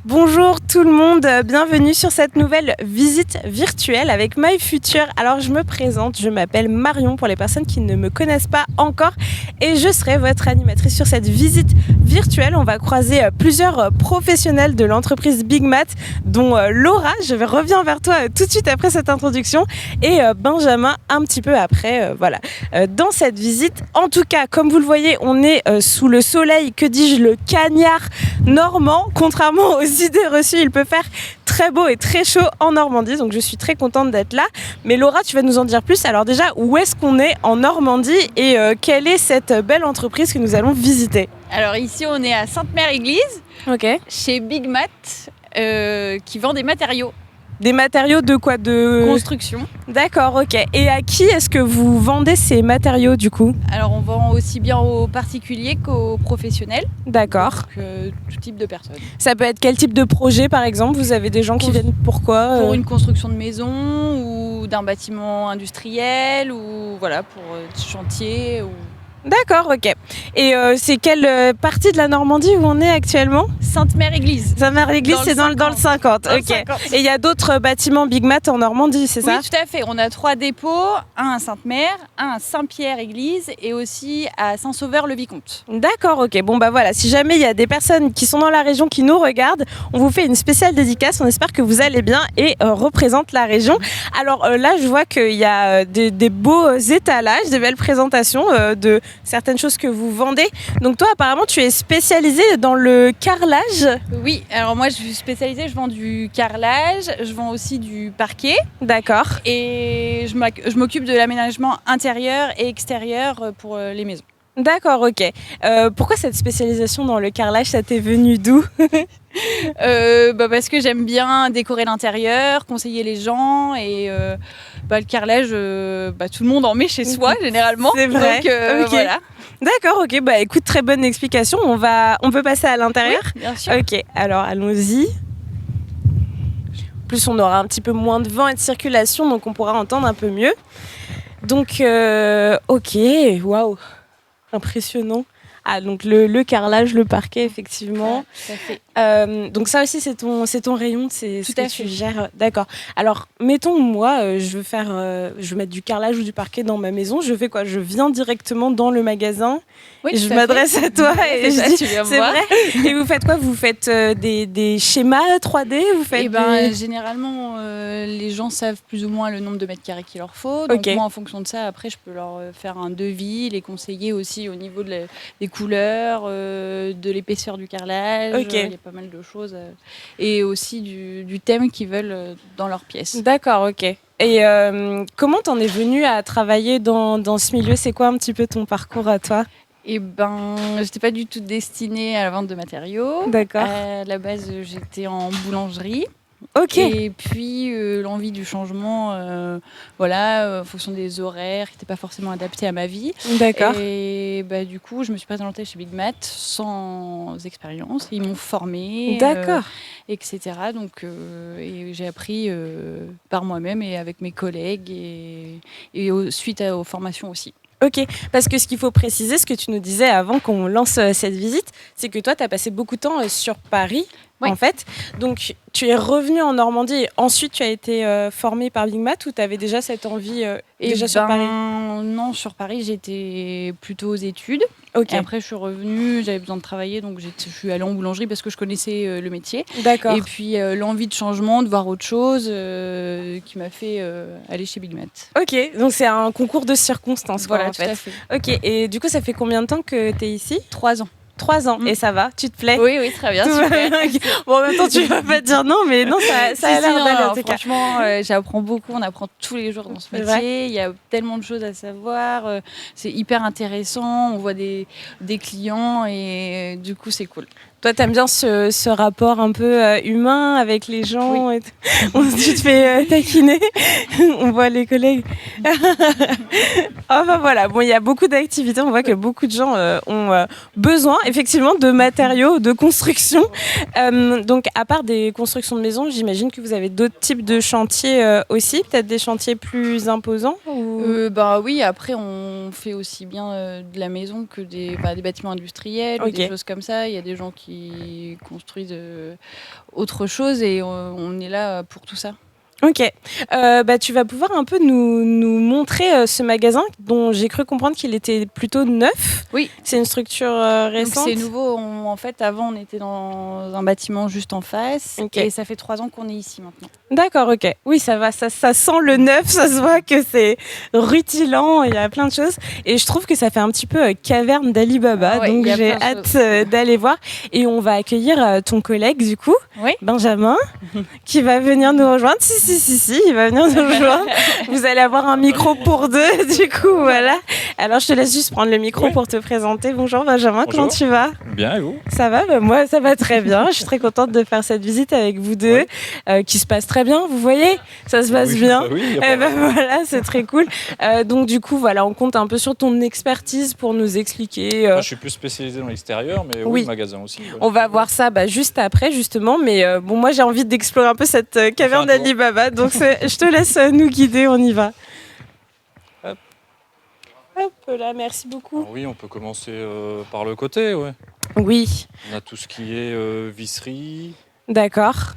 Bonjour tout le monde, bienvenue sur cette nouvelle visite virtuelle avec My Future. Alors je me présente, je m'appelle Marion pour les personnes qui ne me connaissent pas encore et je serai votre animatrice sur cette visite virtuelle. On va croiser plusieurs professionnels de l'entreprise Big Mat, dont Laura, reviens vers toi tout de suite après cette introduction, et Benjamin un petit peu après. Dans cette visite, en tout cas, comme vous le voyez, on est sous le soleil, que dis-je, le cagnard normand, contrairement aux idées reçues, il peut faire très beau et très chaud en Normandie, donc je suis très contente d'être là. Mais Laura, tu vas nous en dire plus. Alors déjà, où est-ce qu'on est en Normandie et quelle est cette belle entreprise que nous allons visiter? Alors ici, on est à Sainte-Mère-Église, chez Big Mat, qui vend des matériaux. Des matériaux de quoi? De construction. D'accord, ok. Et à qui est-ce que vous vendez ces matériaux du coup? Alors on vend aussi bien aux particuliers qu'aux professionnels. D'accord. Donc tout type de personnes. Ça peut être quel type de projet par exemple? Vous avez des gens qui viennent pourquoi? Pour une construction de maison ou d'un bâtiment industriel ou voilà, pour chantier ou... D'accord, ok. Et c'est quelle partie de la Normandie où on est actuellement? Sainte-Mère-Église. Sainte-Mère-Église, c'est dans le 50. Ok. 50. Et il y a d'autres bâtiments Big Mat en Normandie, c'est ça? Oui, tout à fait. On a 3 dépôts, un à Sainte-Mère, un à Saint-Pierre-Église et aussi à Saint-Sauveur-le-Vicomte. D'accord, ok. Bon bah voilà, si jamais il y a des personnes qui sont dans la région qui nous regardent, on vous fait une spéciale dédicace. On espère que vous allez bien et représente la région. Alors là, je vois qu'il y a des beaux étalages, des belles présentations de certaines choses que vous vendez. Donc toi, apparemment, tu es spécialisée dans le carrelage. Oui, alors moi je suis spécialisée, je vends du carrelage, je vends aussi du parquet. D'accord. Et je m'occupe de l'aménagement intérieur et extérieur pour les maisons. D'accord, ok. Pourquoi cette spécialisation dans le carrelage, ça t'est venu d'où? Parce que j'aime bien décorer l'intérieur, conseiller les gens et le carrelage, tout le monde en met chez soi généralement. C'est vrai. Donc okay. Voilà. D'accord, ok. Bah écoute, très bonne explication. On peut passer à l'intérieur? Oui, bien sûr. Ok, alors allons-y. En plus, on aura un petit peu moins de vent et de circulation, donc on pourra entendre un peu mieux. Donc, ok, waouh, impressionnant. Ah, donc le carrelage, le parquet, effectivement. Tout à fait. Donc ça aussi, c'est ton rayon, c'est ce Tout à que tu fait. gères. D'accord. Alors, mettons, moi, je veux mettre du carrelage ou du parquet dans ma maison. Je fais quoi? Je viens directement dans le magasin, oui, et je m'adresse à toi et je dis, c'est vrai. Et vous faites quoi? Vous faites des schémas 3D? Vous faites généralement, les gens savent plus ou moins le nombre de mètres carrés qu'il leur faut. Donc moi, en fonction de ça, après, je peux leur faire un devis, les conseiller aussi au niveau des couleurs, de l'épaisseur du carrelage. Ok. Il y a pas mal de choses. Et aussi du thème qu'ils veulent dans leur pièce. D'accord, ok. Et comment t'en es venue à travailler dans ce milieu? C'est quoi un petit peu ton parcours à toi? Eh ben, j'étais pas du tout destinée à la vente de matériaux. D'accord. À la base, j'étais en boulangerie. Ok. Et puis l'envie du changement, en fonction des horaires qui n'étaient pas forcément adaptés à ma vie. D'accord. Et du coup, je me suis présentée chez Big Mat sans expérience. Ils m'ont formée, D'accord. etc. Donc, et j'ai appris par moi-même et avec mes collègues et suite aux formations aussi. Ok, parce que ce qu'il faut préciser, ce que tu nous disais avant qu'on lance cette visite, c'est que toi, tu as passé beaucoup de temps sur Paris, oui. En fait. Donc, tu es revenue en Normandie et ensuite, tu as été formée par Big Mat ou tu avais déjà cette envie sur Paris? Non, sur Paris, j'étais plutôt aux études. Okay. Et après, je suis revenue, j'avais besoin de travailler, donc je suis allée en boulangerie parce que je connaissais le métier. D'accord. Et puis, l'envie de changement, de voir autre chose, qui m'a fait aller chez Big Mat. Ok, donc c'est un concours de circonstances. Voilà, en fait. Tout à fait. Ok, et du coup, ça fait combien de temps que tu es ici? 3 ans. 3 ans, et ça va? Tu te plais? Oui, très bien, super. Bon, en même temps, tu vas pas te dire non, mais non, ça a l'air d'aller en tout cas. Franchement, j'apprends beaucoup, on apprend tous les jours dans ce métier. Il y a tellement de choses à savoir, c'est hyper intéressant, on voit des clients et du coup, c'est cool. Toi, t'aimes bien ce rapport un peu humain avec les gens. Oui. Et tu te fais taquiner. On voit les collègues. Voilà. Bon, il y a beaucoup d'activités. On voit que beaucoup de gens ont besoin, effectivement, de matériaux, de construction. Donc, à part des constructions de maisons, j'imagine que vous avez d'autres types de chantiers aussi. Peut-être des chantiers plus imposants ou... Oui, après, on on fait aussi bien de la maison que des bâtiments industriels ou des choses comme ça. Il y a des gens qui construisent autre chose et on est là pour tout ça. Ok, tu vas pouvoir un peu nous montrer ce magasin dont j'ai cru comprendre qu'il était plutôt neuf. Oui. C'est une structure récente. Donc c'est nouveau. En fait, avant, on était dans un bâtiment juste en face. Et ça fait 3 ans qu'on est ici maintenant. D'accord, ok. Oui, ça va, ça sent le neuf, ça se voit que c'est rutilant, il y a plein de choses. Et je trouve que ça fait un petit peu caverne d'Ali Baba, donc j'ai hâte d'aller voir. Et on va accueillir ton collègue, du coup, Benjamin, qui va venir nous rejoindre. Si, il va venir nous rejoindre. Vous allez avoir un micro pour deux, du coup, voilà. Alors, je te laisse juste prendre le micro pour te présenter. Bonjour Benjamin, comment tu vas ? Bien, et vous ? Ça va, moi ça va très bien. Je suis très contente de faire cette visite avec vous deux, qui se passe très bien, vous voyez ? Ça se passe bien. Voilà, c'est très cool. Donc du coup, voilà, on compte un peu sur ton expertise pour nous expliquer. Moi, je suis plus spécialisée dans l'extérieur, mais oui, le magasin aussi. Ouais. On va voir ça juste après, justement. Mais moi, j'ai envie d'explorer un peu cette caverne d'Ali Baba. Donc je te laisse nous guider, on y va. Hop là, merci beaucoup. Alors oui, on peut commencer par le côté, ouais. Oui. On a tout ce qui est visserie. D'accord.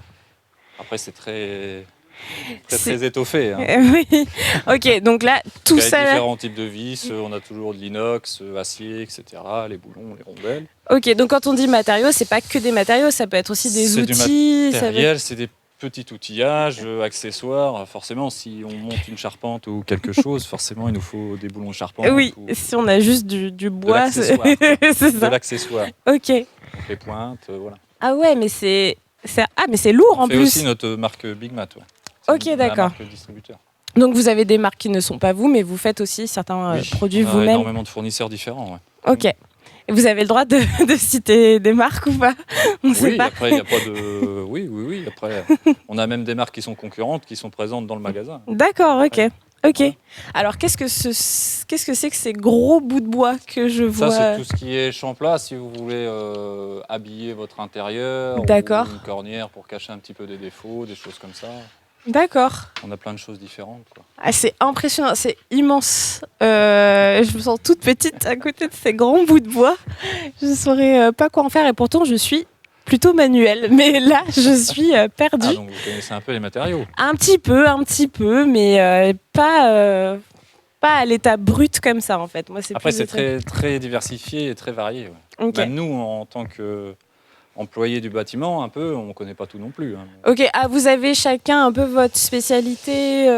Après, c'est très étoffé. Hein. Oui. Ok, donc là, tout ça. Il y a différents types de vis. On a toujours de l'inox, acier, etc. Les boulons, les rondelles. Ok, donc quand on dit matériaux, c'est pas que des matériaux, ça peut être aussi des outils. C'est du matériel, c'est des petits outillages, accessoires. Forcément, si on monte une charpente ou quelque chose, forcément, il nous faut des boulons de charpente. Oui, si on a juste du bois, c'est ça. De l'accessoire. Ok. Donc les pointes, voilà. Ah ouais, mais c'est lourd en plus. C'est aussi notre marque Big Mat. Ouais. Ok, d'accord. Marque distributeur. Donc vous avez des marques qui ne sont pas vous, mais vous faites aussi certains produits vous-même. Il y a énormément de fournisseurs différents. Ouais. Ok. Et vous avez le droit de citer des marques ou pas ? On sait pas. Après, il n'y a pas de... Oui. Après, on a même des marques qui sont concurrentes, qui sont présentes dans le magasin. D'accord, ok. Ok. Alors, qu'est-ce que c'est que ces gros bouts de bois que je vois ? Ça, c'est tout ce qui est champ-plat, si vous voulez habiller votre intérieur. D'accord. Ou une cornière pour cacher un petit peu des défauts, des choses comme ça. D'accord. On a plein de choses différentes, quoi. Ah, c'est impressionnant, c'est immense. Je me sens toute petite à côté de ces grands bouts de bois. Je ne saurais pas quoi en faire et pourtant je suis plutôt manuelle. Mais là, je suis perdue. Ah, donc vous connaissez un peu les matériaux ? Un petit peu, mais pas à l'état brut comme ça en fait. Moi, après, c'est très, très diversifié et très varié. Ouais. Okay. Même nous, en tant que... employés du bâtiment, un peu, on ne connaît pas tout non plus. Hein. Ok, vous avez chacun un peu votre spécialité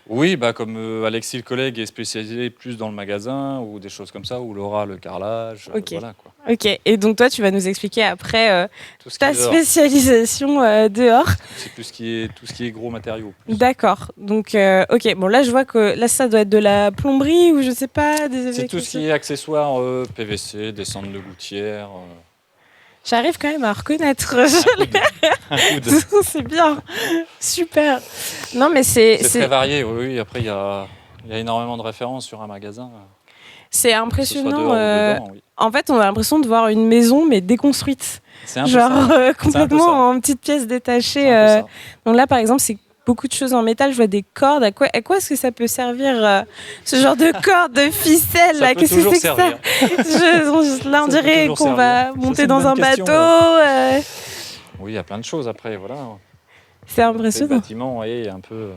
Oui, comme Alexis, le collègue, est spécialisé plus dans le magasin ou des choses comme ça, ou Laura, le carrelage. Okay. Voilà, quoi. Ok, et donc toi, tu vas nous expliquer après ta spécialisation dehors. C'est plus tout ce qui est gros matériaux. D'accord, donc ok, bon là je vois que là ça doit être de la plomberie ou je sais pas, des c'est tout ce qui est accessoires PVC, des cendres de gouttière. J'arrive quand même à reconnaître. C'est bien. Super. Non, mais c'est très varié, oui. Après, il y a énormément de références sur un magasin. C'est impressionnant. Dedans, oui. En fait, on a l'impression de voir une maison, mais déconstruite. C'est un peu ça. Complètement en petites pièces détachées. Donc là, par exemple, c'est beaucoup de choses en métal. Je vois des cordes. À quoi est-ce que ça peut servir ce genre de cordes, de ficelles là ? Qu'est-ce que c'est que ça ? Là, on dirait qu'on va monter dans un bateau. Oui, il y a plein de choses après, voilà. C'est impressionnant. Le bâtiment est un peu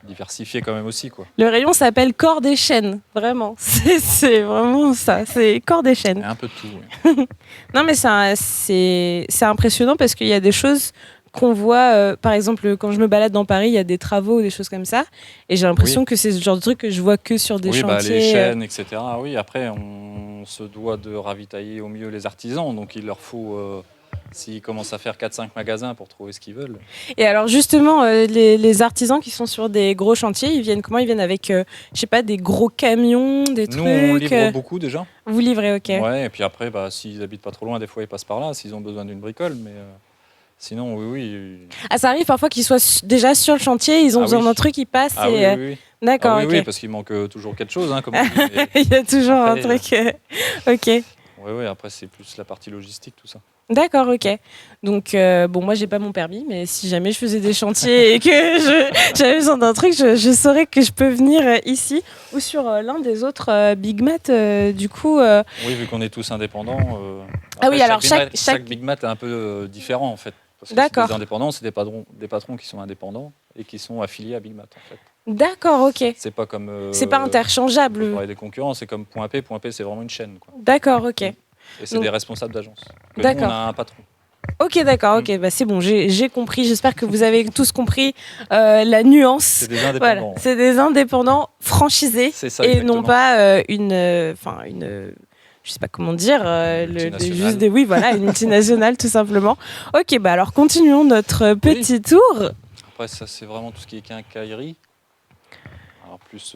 diversifié quand même aussi, quoi. Le rayon s'appelle cordes et chaînes, vraiment. C'est vraiment ça, c'est cordes et chaînes. Il y a un peu de tout, oui. Non, mais c'est impressionnant parce qu'il y a des choses qu'on voit, par exemple, quand je me balade dans Paris, il y a des travaux ou des choses comme ça, et j'ai l'impression que c'est ce genre de truc que je vois que sur des chantiers. Les chaînes, etc. Oui, après, on se doit de ravitailler au mieux les artisans, donc il leur faut, s'ils commencent à faire 4-5 magasins pour trouver ce qu'ils veulent. Et alors justement, les artisans qui sont sur des gros chantiers, ils viennent comment ? Ils viennent avec, je sais pas, des gros camions, des trucs. Nous, on livre beaucoup déjà. Vous livrez, ok. Ouais, et puis après, s'ils habitent pas trop loin, des fois ils passent par là, s'ils ont besoin d'une bricole, mais... Sinon, oui. Ah, ça arrive parfois qu'ils soient déjà sur le chantier, ils ont besoin d'un truc, ils passent. Oui. D'accord, oui, parce qu'il manque toujours quelque chose, hein, comme on dit, il y a toujours un truc. Ok. Ouais, Oui, après, c'est plus la partie logistique, tout ça. D'accord, ok. Donc, moi, j'ai pas mon permis, mais si jamais je faisais des chantiers et que j'avais besoin d'un truc, je saurais que je peux venir ici ou sur l'un des autres Big Mat, du coup. Oui, vu qu'on est tous indépendants. Ah oui, alors chaque Big Mat est un peu différent, en fait. Parce que D'accord. c'est des indépendants, c'est des patrons qui sont indépendants et qui sont affiliés à Big Mat, en fait. D'accord, ok. C'est pas comme. C'est pas interchangeable. On parlait des concurrents, c'est comme Point P. Point P, c'est vraiment une chaîne, quoi. D'accord, ok. Et c'est des responsables d'agence. D'accord. Nous, on a un patron. Ok, d'accord, ok, bah c'est bon, j'ai compris. J'espère que vous avez tous compris la nuance. C'est des indépendants. Voilà. C'est des indépendants franchisés ça, et exactement. non pas une, je sais pas comment dire, juste des, oui, voilà, une multinationale tout simplement. Ok, bah alors continuons notre petit tour. Après, ça c'est vraiment tout ce qui est quincaillerie. Alors plus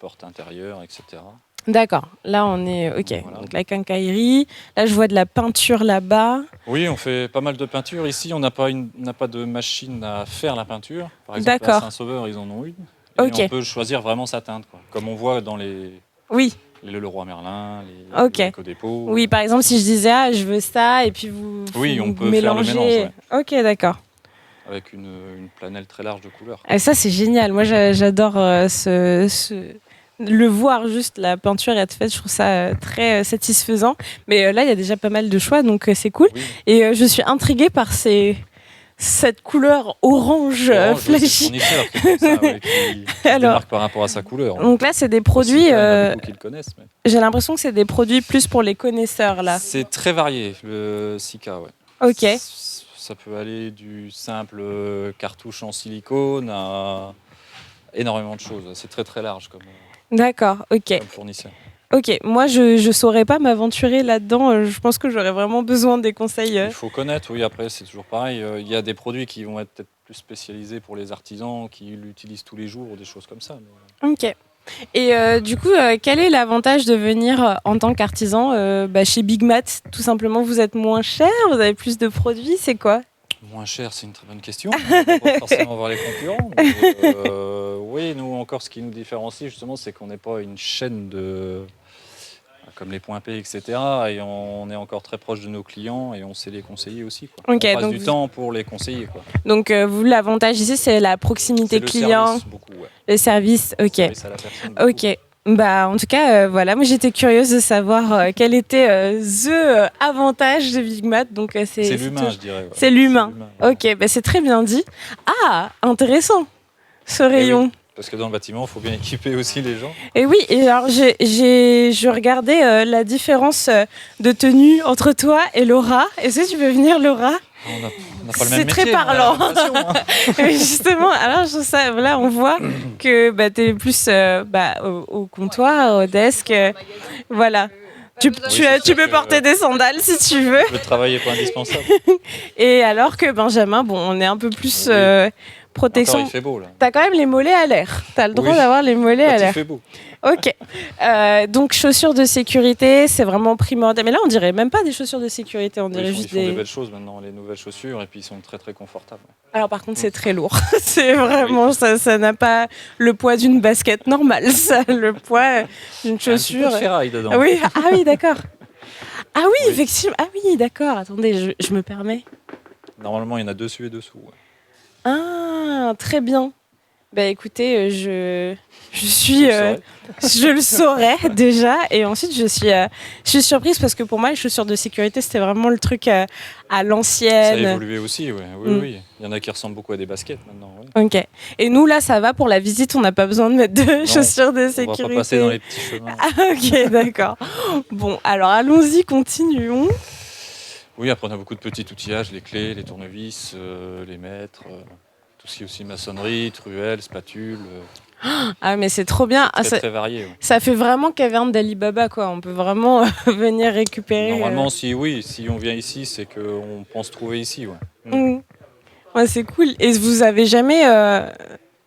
porte intérieure, etc. D'accord, là on est ok. Voilà. Donc la quincaillerie, là je vois de la peinture là-bas. Oui, on fait pas mal de peinture ici. On n'a pas de machine à faire la peinture. Par exemple, D'accord. à Saint-Sauveur, ils en ont une. Et Ok. on peut choisir vraiment sa teinte, quoi. Comme on voit dans les Leroy Merlin, les Codépôt. Oui, par exemple, si je disais je veux ça et puis vous on peut mélangez. faire le mélange. Ouais. Ok, d'accord. Avec une planelle très large de couleurs. Et ça c'est génial. Moi j'adore le voir juste la peinture être faite, je trouve ça très satisfaisant. Mais là, il y a déjà pas mal de choix, donc c'est cool. Oui. Et je suis intriguée par cette couleur orange flashy. Oui, c'est le fournisseur qui démarque par rapport à sa couleur. Donc là, c'est des produits. Il y en a beaucoup qui le connaissent. Mais... J'ai l'impression que c'est des produits plus pour les connaisseurs là. C'est très varié le Sika, ouais. Ok. Ça peut aller du simple cartouche en silicone à énormément de choses. C'est très très large comme. D'accord, ok. Comme fournisseur. Ok, moi je saurais pas m'aventurer là-dedans. Je pense que j'aurais vraiment besoin des conseils. Il faut connaître, oui. Après, c'est toujours pareil. Il y a des produits qui vont être peut-être plus spécialisés pour les artisans qui l'utilisent tous les jours ou des choses comme ça. Mais... Ok. Et du coup, quel est l'avantage de venir en tant qu'artisan chez Big Mat? Tout simplement, vous êtes moins cher, vous avez plus de produits, c'est quoi? Moins cher, c'est une très bonne question. On va pas forcément voir les concurrents. Mais, oui, nous encore, ce qui nous différencie justement, c'est qu'on n'est pas une chaîne comme les Points P, etc. Et on est encore très proche de nos clients et on sait les conseiller aussi, quoi. Okay, on passe du temps pour les conseiller, quoi. Donc vous, l'avantage ici, c'est la proximité client. Service, beaucoup, ouais. Le service, ok. Le service à la personne, beaucoup. Ok. Bah, en tout cas, voilà, moi j'étais curieuse de savoir quel était the avantage de Big Mat. Donc c'est l'humain, je dirais. Ouais. C'est l'humain. Ouais. Ok, bah, c'est très bien dit. Ah, intéressant ce rayon. Oui, parce que dans le bâtiment, il faut bien équiper aussi les gens. Et oui, et alors je regardais la différence de tenue entre toi et Laura. Est-ce que tu veux venir, Laura? On n'a pas le même métier. C'est très parlant. Justement, alors je trouve ça, là on voit que tu es plus au comptoir, au desk. Voilà. Tu peux porter des sandales si tu veux. Le travail n'est pas indispensable. Et alors que Benjamin, on est un peu plus protection. Encore, il fait beau là. T'as quand même les mollets à l'air. T'as le droit d'avoir les mollets à l'air. Il fait beau. Ok. Donc chaussures de sécurité, c'est vraiment primordial. Mais là, on dirait même pas des chaussures de sécurité, on dirait juste ils font des belles choses maintenant, les nouvelles chaussures, et puis ils sont très très confortables. Alors par contre, c'est très lourd. C'est vraiment ça n'a pas le poids d'une basket normale, ça, le poids d'une chaussure. Un petit peu de ferraille dedans. Oui, ah oui, d'accord. Ah oui, effectivement. Ah oui, d'accord. Attendez, je me permets. Normalement, il y en a dessus et dessous. Ouais. Ah, très bien. Bah écoutez, je le saurais déjà, et ensuite je suis surprise parce que pour moi les chaussures de sécurité c'était vraiment le truc à l'ancienne. Ça a évolué aussi, oui. Il y en a qui ressemblent beaucoup à des baskets maintenant. Ouais. Ok. Et nous là ça va pour la visite, on n'a pas besoin de mettre de chaussures de sécurité. On va pas passer dans les petits chemins. Ah, ok, d'accord. Bon, alors allons-y, continuons. Oui, après on a beaucoup de petits outillages, les clés, les tournevis, les mètres. Tout ce qui est aussi maçonnerie, truelle, spatule. Ah mais c'est trop bien. C'est très varié. Ouais. Ça fait vraiment caverne d'Ali Baba, quoi. On peut vraiment venir récupérer. Normalement, si on vient ici, c'est qu'on pense trouver ici. Ouais. Ouais, c'est cool. Et vous avez jamais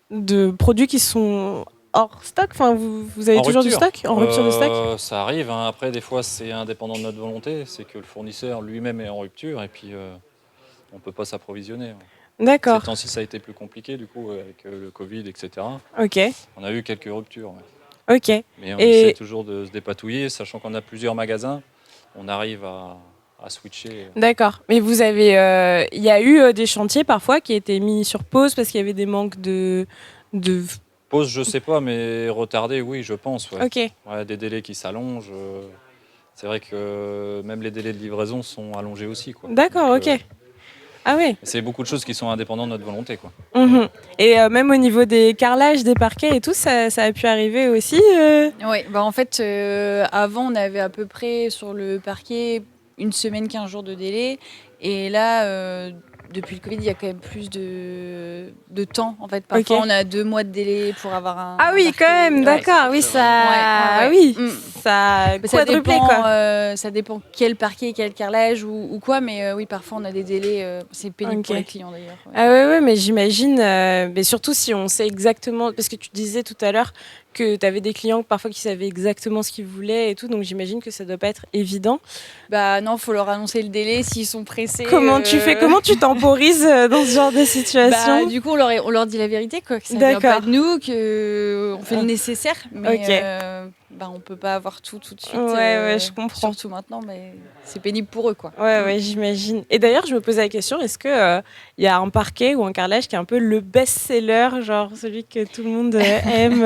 de produits qui sont hors stock? Enfin, vous avez toujours du stock? En rupture de stock? Ça arrive. Hein. Après, des fois, c'est indépendant de notre volonté. C'est que le fournisseur lui-même est en rupture et puis on ne peut pas s'approvisionner. Ouais. D'accord. Ces temps-ci, ça a été plus compliqué, du coup, avec le Covid, etc. Ok. On a eu quelques ruptures. Ouais. Ok. Mais on essaie toujours de se dépatouiller, sachant qu'on a plusieurs magasins. on arrive à switcher. D'accord. Mais vous avez, il y a eu des chantiers parfois qui étaient mis sur pause parce qu'il y avait des manques de... Pause, je sais pas, mais retardé, oui, je pense. Ouais. Ok. Ouais, des délais qui s'allongent. C'est vrai que même les délais de livraison sont allongés aussi, quoi. D'accord, Donc, ok. Ah oui. c'est beaucoup de choses qui sont indépendantes de notre volonté, quoi. Et même au niveau des carrelages, des parquets et tout, ça a pu arriver aussi Oui, en fait, avant, on avait à peu près sur le parquet une semaine, 15 jours de délai. Et là, depuis le Covid, il y a quand même plus de temps. En fait, parfois, on a 2 mois de délai pour avoir un. Ah oui, parquet. quand même, d'accord. Oui, ça. Oui, ça a quadruplé, quoi. Ça dépend quel parquet, quel carrelage ou quoi. Mais oui, parfois, on a des délais. C'est pénible pour les clients, d'ailleurs. Ouais. Ah ouais, mais j'imagine. Mais surtout si on sait exactement. Parce que tu disais tout à l'heure que tu avais des clients parfois qui savaient exactement ce qu'ils voulaient et tout. Donc j'imagine que ça doit pas être évident. Bah non, faut leur annoncer le délai s'ils sont pressés. Comment tu fais? Comment tu temporises dans ce genre de situation? Du coup, on leur dit la vérité, quoi. Que ça vient pas de nous, qu'on fait le nécessaire. Mais on peut pas avoir tout de suite. Ouais, je comprends. Surtout maintenant, mais c'est pénible pour eux, quoi. Ouais, j'imagine. Et d'ailleurs, je me posais la question, est-ce que y a un parquet ou un carrelage qui est un peu le best-seller, genre celui que tout le monde aime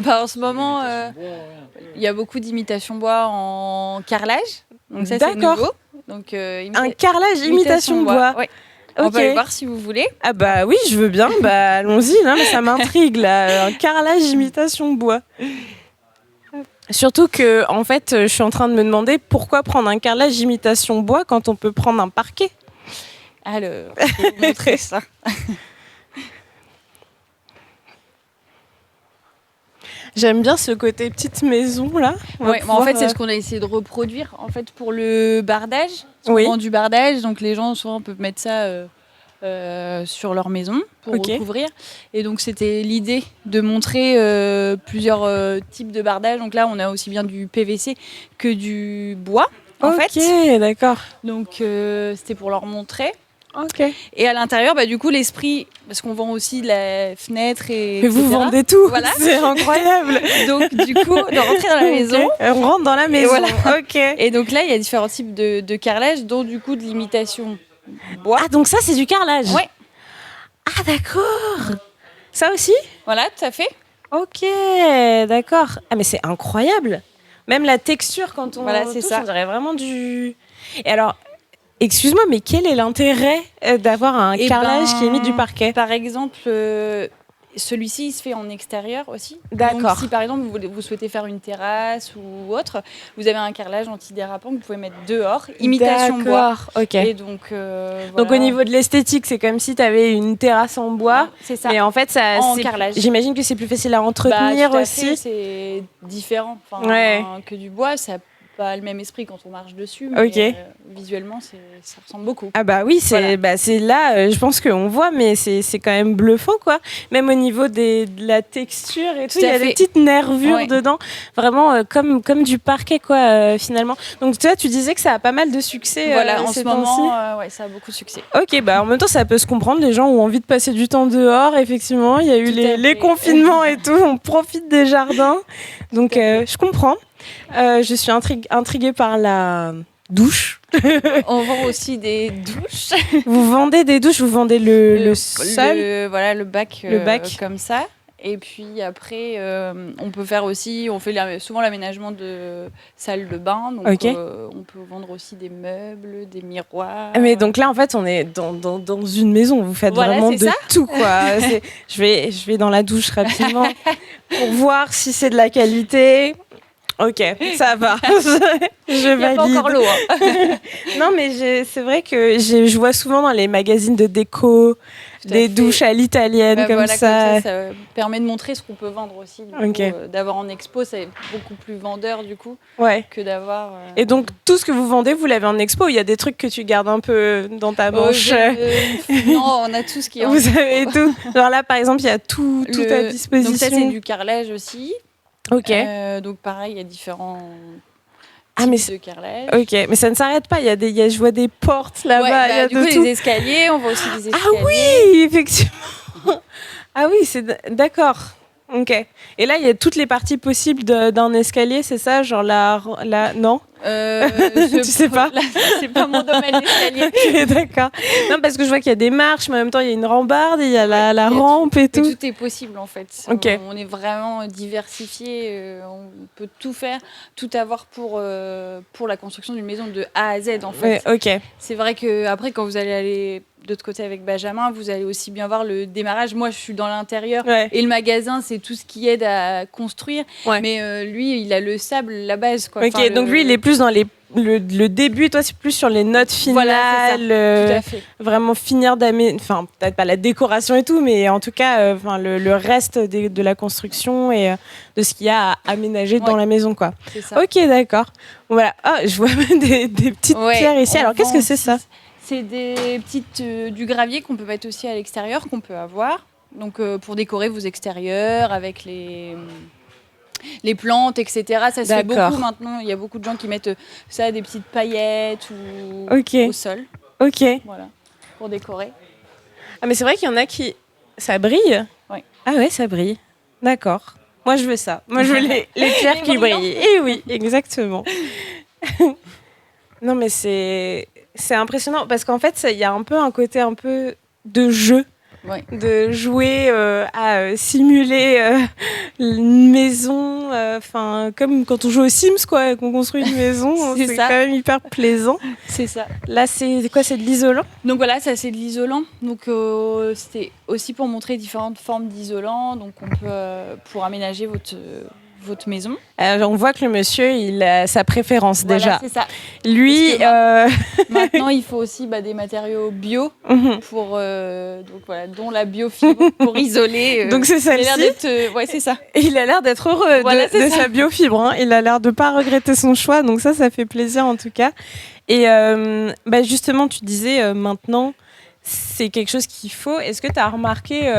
En ce moment, il y a beaucoup d'imitations bois en carrelage. Donc ça, c'est nouveau. Donc, un carrelage imitation bois. Ouais. Okay. On va le voir si vous voulez. Ah bah oui, je veux bien. Bah allons-y, mais ça m'intrigue là. Un carrelage imitation bois. Surtout que, en fait, je suis en train de me demander pourquoi prendre un carrelage imitation bois quand on peut prendre un parquet. Alors, je vais vous montrer ça. J'aime bien ce côté petite maison là. En fait, c'est ce qu'on a essayé de reproduire en fait pour le bardage. Souvent du bardage, donc les gens souvent peuvent mettre ça sur leur maison pour recouvrir. Et donc c'était l'idée de montrer plusieurs types de bardage. Donc là, on a aussi bien du PVC que du bois en fait. Ok, d'accord. Donc c'était pour leur montrer. Ok. Et à l'intérieur, du coup, l'esprit, parce qu'on vend aussi de la fenêtre et. Mais vous vendez tout, voilà. C'est incroyable. Donc du coup, de rentrer dans la maison. On rentre dans la maison. Voilà. Ok. Et donc là, il y a différents types de carrelage, dont du coup de l'imitation bois. Ah, donc ça, c'est du carrelage. Ouais. Ah, d'accord. Ça aussi? Voilà, tout à fait. Ok, d'accord. Ah, mais c'est incroyable. Même la texture, quand on c'est touche, ça. on dirait vraiment du... Et alors, excuse-moi, mais quel est l'intérêt d'avoir un carrelage qui imite du parquet? Par exemple, celui-ci, il se fait en extérieur aussi. D'accord. Donc, si par exemple, vous souhaitez faire une terrasse ou autre, vous avez un carrelage antidérapant que vous pouvez mettre dehors, imitation bois. Ok. Et donc, donc au niveau de l'esthétique, c'est comme si tu avais une terrasse en bois. C'est ça. Mais en fait, en carrelage. J'imagine que c'est plus facile à entretenir tout à aussi. fait, c'est différent que du bois. Ça pas le même esprit quand on marche dessus, mais visuellement, ça ressemble beaucoup. Ah bah oui, c'est là, je pense qu'on voit, mais c'est quand même bluffant, quoi. Même au niveau de la texture et tout, il y a des petites nervures dedans, vraiment comme du parquet, quoi, finalement. Donc toi, tu disais que ça a pas mal de succès. En ce moment, ça a beaucoup de succès. Ok, en même temps, ça peut se comprendre. Les gens ont envie de passer du temps dehors, effectivement. Il y a eu les confinements et tout, on profite des jardins. Donc je comprends. Je suis intriguée par la douche. On vend aussi des douches. Vous vendez des douches, vous vendez le sol, le bac comme ça. Et puis après, on peut faire aussi, on fait souvent l'aménagement de salles de bain. Donc on peut vendre aussi des meubles, des miroirs. Mais donc là, en fait, on est dans une maison. Vous faites vraiment de tout, quoi. Je vais dans la douche rapidement pour voir si c'est de la qualité. Ok, ça va. Je valide. Il n'y a pas encore l'eau. Non, mais c'est vrai que je vois souvent dans les magazines de déco des douches à l'italienne comme ça. Ça permet de montrer ce qu'on peut vendre aussi. D'avoir en expo, c'est beaucoup plus vendeur du coup que d'avoir. Et donc tout ce que vous vendez, vous l'avez en expo. Il y a des trucs que tu gardes un peu dans ta manche. Non, on a tout ce qui est. Vous avez tout. Genre là, par exemple, il y a tout à disposition. Donc ça, c'est du carrelage aussi. Ok. Donc pareil, il y a différents types de carrelage. Ok, mais ça ne s'arrête pas. Je vois des portes là-bas. Il y a du coup, les escaliers, on voit aussi des escaliers. Ah oui, effectivement. Ah oui, c'est d'accord. Ok. Et là, il y a toutes les parties possibles d'un escalier, c'est ça? Genre non? Tu sais pas? C'est pas mon domaine l'escalier. Ok, d'accord. Non, parce que je vois qu'il y a des marches, mais en même temps, il y a une rambarde, il y a la rampe et tout. Tout est possible en fait. Okay. On est vraiment diversifié. On peut tout faire, tout avoir pour la construction d'une maison de A à Z en fait. Ouais, ok. C'est vrai qu'après, quand vous allez aller de l'autre côté avec Benjamin, vous allez aussi bien voir le démarrage. Moi, je suis dans l'intérieur et le magasin, c'est tout ce qui aide à construire. Ouais. Mais lui, il a le sable, la base. Quoi. Ok, enfin, donc lui, il est plus dans le début, et toi, c'est plus sur les notes finales. Voilà, tout à fait. Vraiment finir enfin, peut-être pas la décoration et tout, mais en tout cas, le reste de la construction et de ce qu'il y a à aménager dans la maison, quoi. C'est ça. Ok, d'accord. Voilà. Ah, je vois des petites pierres ici. Alors, qu'est-ce que c'est ça? C'est des petites du gravier qu'on peut mettre aussi à l'extérieur, qu'on peut avoir. Donc pour décorer vos extérieurs avec les plantes, etc. Ça se fait beaucoup maintenant. Il y a beaucoup de gens qui mettent ça, des petites paillettes ou au sol. Ok. Voilà, pour décorer. Ah mais c'est vrai qu'il y en a qui... Ça brille? Oui. Ah ouais, ça brille. D'accord. Moi je veux ça. Moi je veux les pierres qui brillent. Et oui, exactement. Non mais c'est impressionnant parce qu'en fait, il y a un peu un côté un peu de jeu, de jouer à simuler une maison, comme quand on joue aux Sims, quoi, qu'on construit une maison, c'est quand même hyper plaisant. C'est ça. Là, c'est quoi? C'est de l'isolant? Donc voilà, ça c'est de l'isolant. Donc c'était aussi pour montrer différentes formes d'isolant. Donc on peut pour aménager votre maison. Alors, on voit que le monsieur, il a sa préférence déjà. C'est ça. Lui, maintenant, il faut aussi des matériaux bio pour, donc, voilà, dont la biofibre pour isoler. Donc c'est celle-ci. C'est ça. Et il a l'air d'être heureux de sa biofibre. Hein. Il a l'air de pas regretter son choix. Donc ça fait plaisir en tout cas. Et justement, tu disais maintenant, c'est quelque chose qu'il faut. Est-ce que tu as remarqué,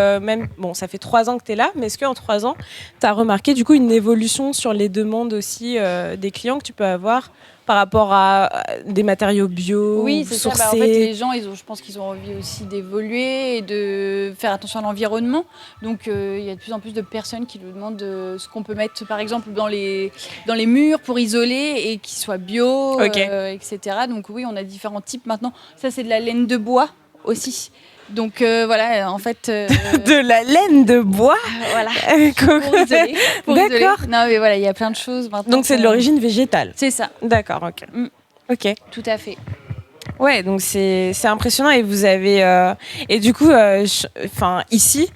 ça fait 3 ans que tu es là, mais est-ce qu'en 3 ans, tu as remarqué du coup une évolution sur les demandes aussi des clients que tu peux avoir par rapport à des matériaux bio, oui, c'est sourcés? Ça. En fait, les gens, je pense qu'ils ont envie aussi d'évoluer et de faire attention à l'environnement. Donc, il y a de plus en plus de personnes qui nous demandent ce qu'on peut mettre, par exemple, dans les murs pour isoler et qui soit bio, etc. Donc oui, on a différents types maintenant. Ça, c'est de la laine de bois aussi. Donc voilà, en fait... De la laine de bois. Voilà, pour isoler. D'accord. Non, mais voilà, il y a plein de choses maintenant. Donc c'est de l'origine végétale. C'est ça. D'accord, ok. Ok. Tout à fait. Ouais, donc c'est impressionnant. Et vous avez... et du coup, ici,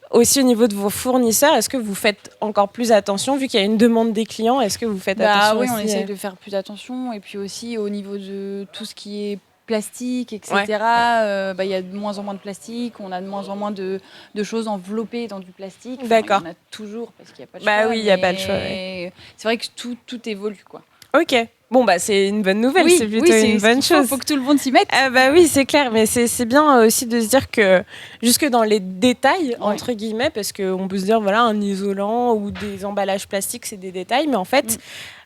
aussi au niveau de vos fournisseurs, est-ce que vous faites encore plus attention, vu qu'il y a une demande des clients, est-ce que vous faites attention oui, aussi, on essaie de faire plus attention. Et puis aussi, au niveau de tout ce qui est plastique, etc. Il y a de moins en moins de plastique, on a de moins en moins de choses enveloppées dans du plastique. D'accord. Il y en a toujours parce qu'il n'y a pas de choix. Oui, il n'y a pas de choix. Ouais. C'est vrai que tout évolue, quoi. Ok. Bon, c'est une bonne nouvelle, c'est plutôt une bonne chose. Il faut que tout le monde s'y mette. Oui, c'est clair, mais c'est bien aussi de se dire que jusque dans les détails, entre guillemets, parce qu'on peut se dire, voilà, un isolant ou des emballages plastiques, c'est des détails, mais en fait,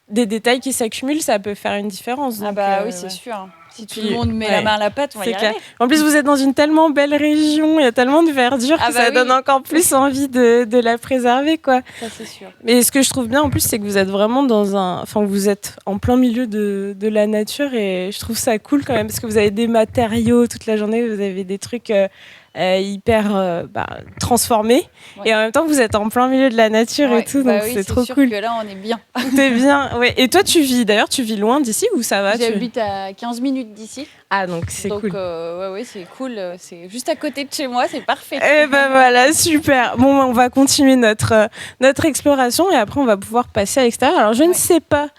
des détails qui s'accumulent, ça peut faire une différence. Donc, oui, c'est sûr. Si tout le monde met la main à la pâte, on va y arriver. En plus, vous êtes dans une tellement belle région, il y a tellement de verdure que ça donne encore plus envie de la préserver, quoi. Ça, c'est sûr. Mais ce que je trouve bien, en plus, c'est que vous êtes vraiment vous êtes en plein milieu de la nature et je trouve ça cool quand même parce que vous avez des matériaux toute la journée, vous avez des trucs hyper transformés et en même temps, vous êtes en plein milieu de la nature et tout, donc c'est trop cool. Que là, on est bien. T'es bien, ouais. Et toi, tu vis loin d'ici ou ça va? J'habite à 15 minutes d'ici. Ah, donc c'est cool. Donc, c'est cool. C'est juste à côté de chez moi, c'est parfait. Et voilà, super. Bon, on va continuer notre exploration et après, on va pouvoir passer à l'extérieur. Alors, je ne sais pas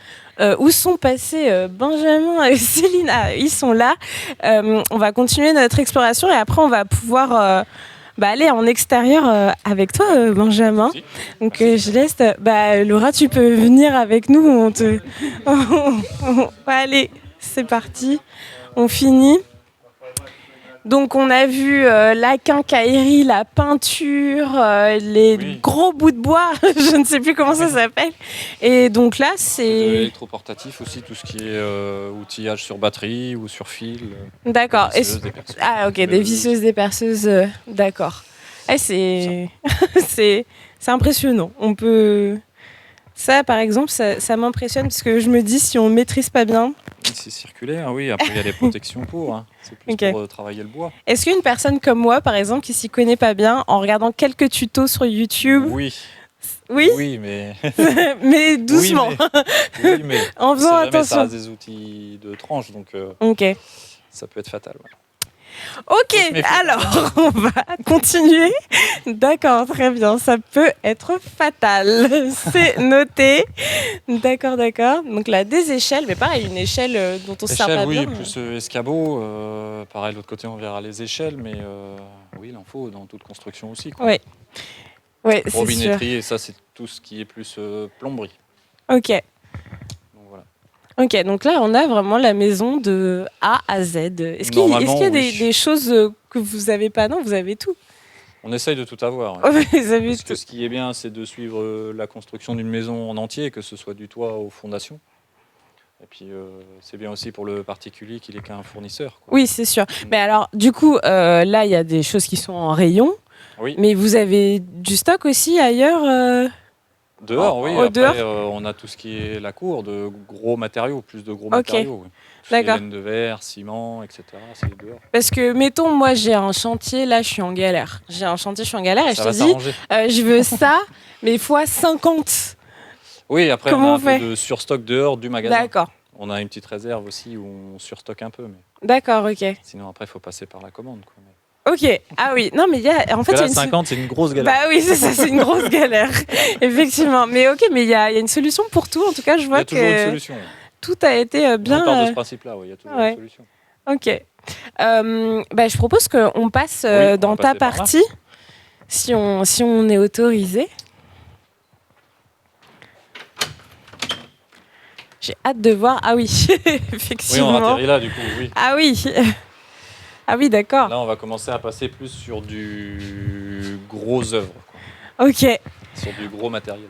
où sont passés Benjamin et Céline. Ah, ils sont là. On va continuer notre exploration et après, on va pouvoir... aller en extérieur avec toi, Benjamin. Si. Donc, je laisse... Laura, tu peux venir avec nous. Allez, c'est parti. On finit. Donc, on a vu la quincaillerie, la peinture, les gros bouts de bois, je ne sais plus comment ça s'appelle. Et donc là, c'est... L'électroportatif aussi, tout ce qui est outillage sur batterie ou sur fil. D'accord. Des visseuses, des perceuses. Ah, ok, des visseuses, des perceuses, d'accord. C'est C'est impressionnant. Ça, par exemple, ça m'impressionne parce que je me dis, si on ne maîtrise pas bien... C'est circulaire, oui. Après, il y a les protections pour. Hein. C'est plus pour travailler le bois. Est-ce qu'une personne comme moi, par exemple, qui s'y connaît pas bien, en regardant quelques tutos sur YouTube... Oui. Oui, oui, mais... mais doucement. Oui, mais en faisant attention. Ça a des outils de tranche, donc ça peut être fatal. Ouais. Ok, alors on va continuer. D'accord, très bien, ça peut être fatal. C'est noté. D'accord. Donc là, des échelles, mais pareil, une échelle dont on se sert pas bien. Oui, plus escabeau. Pareil, de l'autre côté, on verra les échelles, mais oui, il en faut dans toute construction aussi. Oui, c'est sûr. Robinetterie, et ça, c'est tout ce qui est plus plomberie. Ok. Ok, donc là, on a vraiment la maison de A à Z. Est-ce qu'il y a des choses que vous n'avez pas? Non, vous avez tout. On essaye de tout avoir. Ouais. Parce que ce qui est bien, c'est de suivre la construction d'une maison en entier, que ce soit du toit aux fondations. Et puis, c'est bien aussi pour le particulier qu'il n'est qu'un fournisseur. Quoi. Oui, c'est sûr. Mais alors, du coup, là, il y a des choses qui sont en rayon. Oui. Mais vous avez du stock aussi ailleurs Dehors, oui. Après, on a tout ce qui est la cour, de gros matériaux, plus de gros matériaux. Oui. D'accord. Laine de verre, ciment, etc. C'est dehors. Parce que, mettons, moi, j'ai un chantier, là, je suis en galère. Et Ça je te dis, je veux ça, mais fois 50. Oui, après, Comment on a un peu de surstock dehors du magasin. D'accord. On a une petite réserve aussi où on surstocke un peu. Mais... D'accord, ok. Sinon, après, il faut passer par la commande. Quoi. Ok, ah oui, non mais il y a... En fait, là, 50, c'est une grosse galère. Bah oui, c'est une grosse galère, effectivement. Mais ok, mais il y a une solution pour tout, en tout cas, je vois que... Il y a toujours une solution. Tout a été bien... On part de ce principe-là, il y a toujours une solution. Ok. Je propose qu'on passe dans ta partie, si on est autorisé. J'ai hâte de voir... Ah oui, effectivement. Oui, on atterrit là, du coup, oui. Ah oui. Ah oui, d'accord. Là, on va commencer à passer plus sur du gros œuvre. Quoi. Ok. Sur du gros matériel.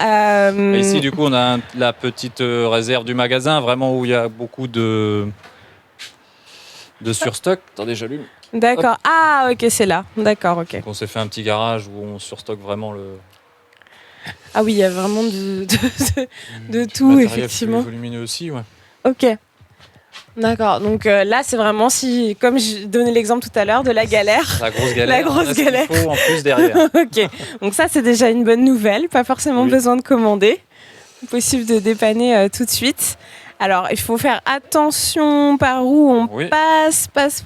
Et ici, du coup, on a la petite réserve du magasin, vraiment où il y a beaucoup de surstock. Attendez, j'allume. D'accord. Hop. Ah, ok, c'est là. D'accord, ok. Donc, on s'est fait un petit garage où on surstocke vraiment le... Ah oui, il y a vraiment de tout, effectivement. Plus volumineux aussi, ouais. Ok. D'accord, donc là c'est vraiment comme je donnais l'exemple tout à l'heure de la galère. La grosse galère. La grosse galère. Il faut en plus derrière. Ok, donc ça c'est déjà une bonne nouvelle, pas forcément besoin de commander, possible de dépanner tout de suite. Alors il faut faire attention par où on passe, pas se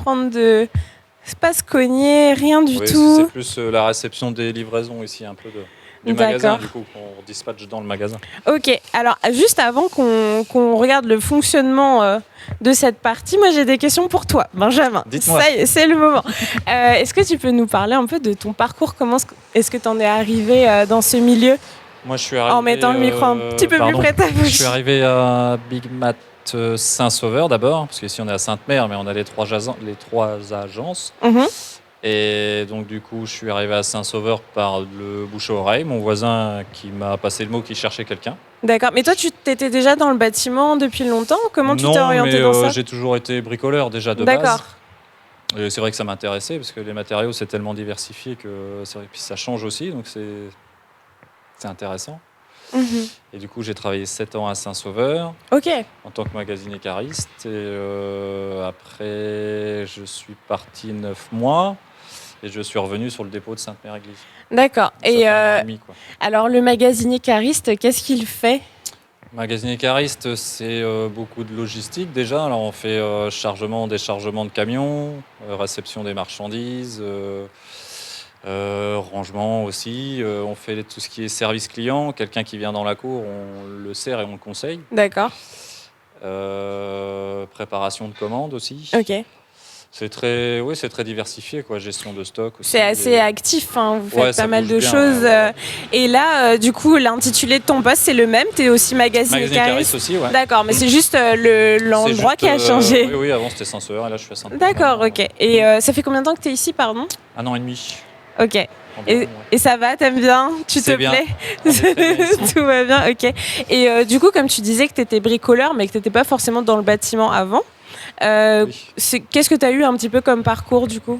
cogner, rien du tout. C'est plus la réception des livraisons ici, un peu du magasin, du coup, qu'on dispatche dans le magasin. Ok, alors juste avant qu'on regarde le fonctionnement de cette partie, moi j'ai des questions pour toi, Benjamin. Dites-moi. Ça y est, c'est le moment. Est-ce que tu peux nous parler un peu de ton parcours? Comment est-ce que tu en es arrivé dans ce milieu? Moi, je suis arrivé... En mettant le micro un petit peu plus près de ta bouche. Je suis arrivé à Big Mat Saint-Sauveur d'abord, parce qu'ici on est à Sainte-Mère, mais on a les trois agences. Et donc du coup, je suis arrivé à Saint-Sauveur par le bouche-à-oreille, mon voisin qui m'a passé le mot qu'il cherchait quelqu'un. D'accord, mais toi tu étais déjà dans le bâtiment depuis longtemps? Comment tu t'es orienté dans ça? J'ai toujours été bricoleur déjà de base. Et c'est vrai que ça m'intéressait, parce que les matériaux c'est tellement diversifié que c'est vrai, puis ça change aussi, donc c'est intéressant. Et du coup, j'ai travaillé 7 ans à Saint-Sauveur en tant que magasinier cariste. Et après, je suis parti 9 mois et je suis revenu sur le dépôt de Sainte-Mère-Église. D'accord. Et alors, le magasinier cariste, qu'est-ce qu'il fait? Magasinier cariste, c'est beaucoup de logistique déjà. Alors, on fait chargement, déchargement de camions, réception des marchandises... rangement aussi, on fait tout ce qui est service client, quelqu'un qui vient dans la cour, on le sert et on le conseille. D'accord. Préparation de commandes aussi. Ok. C'est très diversifié, quoi. Gestion de stock aussi. C'est assez actif, hein. Vous faites pas mal de choses. Et là, du coup, l'intitulé de ton poste, c'est le même. Tu es aussi magasinier cariste aussi, ouais. D'accord, mais c'est juste l'endroit qui a changé. Oui, avant c'était Saint-Sauveur et là je suis à Saint-Sauveur. D'accord, ok. Et ça fait combien de temps que tu es ici, pardon? 1 an et demi. Ok. Et ça va, t'aimes bien? Tu te plais? Tout va bien, ok. Et du coup, comme tu disais que tu étais bricoleur, mais que tu n'étais pas forcément dans le bâtiment avant, qu'est-ce que tu as eu un petit peu comme parcours du coup?